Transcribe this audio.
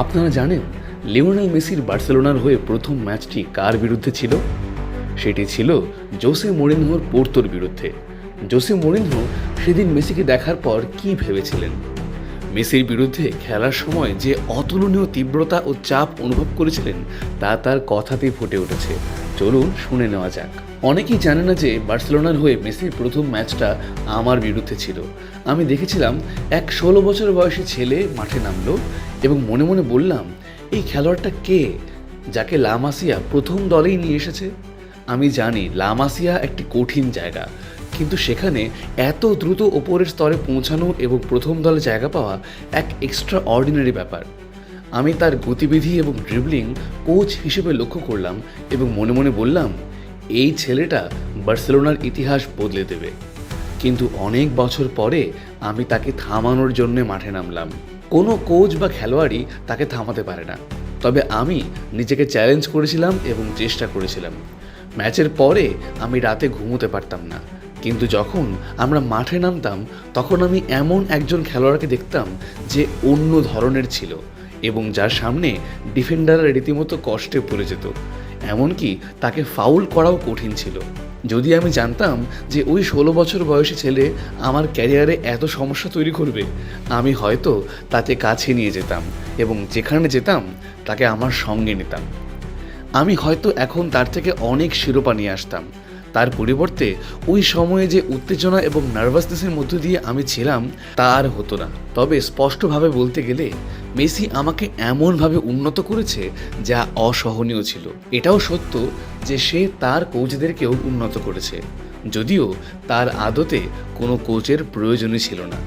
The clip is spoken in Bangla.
আপনারা জানেন লিওনেল মেসির বার্সেলোনার হয়ে প্রথম ম্যাচটি কার বিরুদ্ধে ছিল? সেটি ছিল জোসে মরিনহোর পোর্তোর বিরুদ্ধে। জোসে মরিনহো সেদিন মেসিকে দেখার পর কি ভেবেছিলেন? মেসির বিরুদ্ধে খেলার সময় যে অতুলনীয় তীব্রতা ও চাপ অনুভব করেছিলেন তা তার কথাতেই ফুটে উঠেছে। চলুন শুনে নেওয়া যাক। অনেকেই জানে না যে বার্সেলোনার হয়ে মেসির প্রথম ম্যাচটা আমার বিরুদ্ধে ছিল। আমি দেখেছিলাম এক 16 বছর বয়সী ছেলে মাঠে নামলো এবং মনে মনে বললাম, এই খেলোয়াড়টা কে, যাকে লা মাসিয়া প্রথম দলেই নিয়ে এসেছে? আমি জানি লা মাসিয়া একটি কঠিন জায়গা, কিন্তু সেখানে এত দ্রুত ওপরের স্তরে পৌঁছানো এবং প্রথম দলে জায়গা পাওয়া এক এক্সট্রা অর্ডিনারি ব্যাপার। আমি তার গতিবিধি এবং ড্রিবলিং কোচ হিসেবে লক্ষ্য করলাম এবং মনে মনে বললাম, এই ছেলেটা বার্সেলোনার ইতিহাস বদলে দেবে। কিন্তু অনেক বছর পরে আমি তাকে থামানোর জন্য মাঠে নামলাম। কোনো কোচ বা খেলোয়াড়ই তাকে থামাতে পারে না, তবে আমি নিজেকে চ্যালেঞ্জ করেছিলাম এবং চেষ্টা করেছিলাম। ম্যাচের পরে আমি রাতে ঘুমোতে পারতাম না, কিন্তু যখন আমরা মাঠে নামতাম তখন আমি এমন একজন খেলোয়াড়কে দেখতাম যে অন্য ধরনের ছিল এবং যার সামনে ডিফেন্ডাররা রীতিমতো কষ্টে পড়ে যেত, এমনকি তাকে ফাউল করাও কঠিন ছিল। যদি আমি জানতাম যে ওই 16 বছর বয়সী ছেলে আমার ক্যারিয়ারে এত সমস্যা তৈরি করবে, আমি হয়তো তাকে কাছে নিয়ে যেতাম এবং যেখানে যেতাম তাকে আমার সঙ্গে নিতাম। আমি হয়তো এখন তার থেকে অনেক শিরোপা নিয়ে আসতাম। তার পরিবর্তে ওই সময়ে যে উত্তেজনা এবং নার্ভাসনেসের মধ্য দিয়ে আমি ছিলাম তা আর হতো না। তবে স্পষ্টভাবে বলতে গেলে মেসি আমাকে এমনভাবে উন্নত করেছে যা অসহনীয় ছিল। এটাও সত্য যে সে তার কোচদেরকেও উন্নত করেছে, যদিও তার আদতে কোনো কোচের প্রয়োজনই ছিল না।